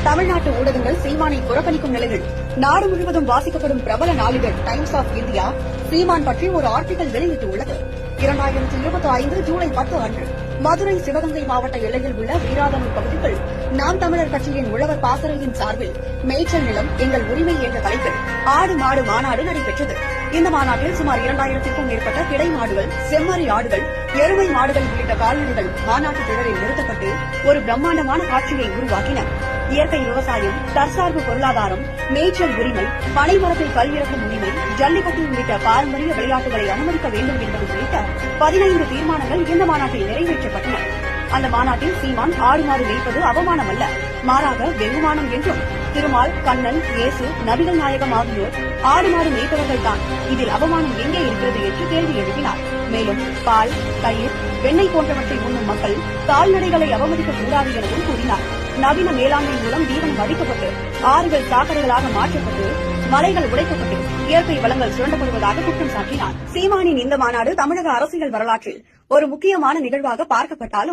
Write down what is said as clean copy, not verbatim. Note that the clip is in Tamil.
தமிழ்நாட்டு ஊடகங்கள் சீமானை புறக்கணிக்கும் நிலையில் நாடு முழுவதும் வாசிக்கப்படும் பிரபல நாளிதழ் டைம்ஸ் ஆஃப் இந்தியா சீமான் பற்றி ஒரு ஆர்டிகல் வெளியிட்டுள்ளது. 2025 ஜூலை 10 அன்று மதுரை சிவகங்கை மாவட்ட எல்லையில் உள்ள வீராதனூர் பகுதியில் நாம் தமிழர் கட்சியின் உழவர் பாசறையின் சார்பில் மேய்ச்சல் நிலம் எங்கள் உரிமை என்ற தலைப்பில் ஆடு மாடு மாநாடு நடைபெற்றது. இந்த மாநாட்டில் சுமார் 2000க்கும் மேற்பட்ட கிடை மாடுகள், செம்மறி ஆடுகள், எருமை மாடுகள் உள்ளிட்ட கால்நடைகள் மாநாட்டு திடலில் நிறுத்தப்பட்டு ஒரு பிரம்மாண்டமான காட்சியை உருவாக்கின. இயற்கை விவசாயம், தற்சார்பு பொருளாதாரம், மேய்ச்சல் உரிமை, பனைமரத்தில் கல்விறக்கும் உரிமை, ஜல்லிக்கட்டு உள்ளிட்ட பாரம்பரிய விளையாட்டுகளை அனுமதிக்க வேண்டும் என்பது உள்ளிட்ட 15 தீர்மானங்கள் இந்த மாநாட்டில் நிறைவேற்றப்பட்டன. அந்த மாநாட்டில் சீமான் ஆடு மாடு மேய்ப்பது அவமானம் அல்ல, மாறாக வெகுமானம் என்றும், திருமால், கண்ணன், இயேசு, நபிகள் நாயகம் ஆகியோர் ஆடு மாடு மேய்ப்பவர்கள் தான், இதில் அவமானம் எங்கே இருக்கிறது என்று கேள்வி எழுப்பினார். மேலும் பால், தயிர், வெண்ணெய் போன்றவற்றை உண்ணும் மக்கள் கால்நடைகளை அவமதிக்கக் கூடாது எனவும் கூறினார். நவீன மேலாண்மை மூலம் ஜீவனம் அளிக்கப்பட்டு ஆறுகள் சாக்கடைகளாக மாற்றப்பட்டு மலைகள் உடைக்கப்பட்டு இயற்கை வளங்கள் சுரண்டப்படுவதாக குற்றம் சாட்டினார். சீமானின் இந்த மாநாடு தமிழக அரசியல் வரலாற்றில் ஒரு முக்கியமான நிகழ்வாக பார்க்கப்பட்டாலும்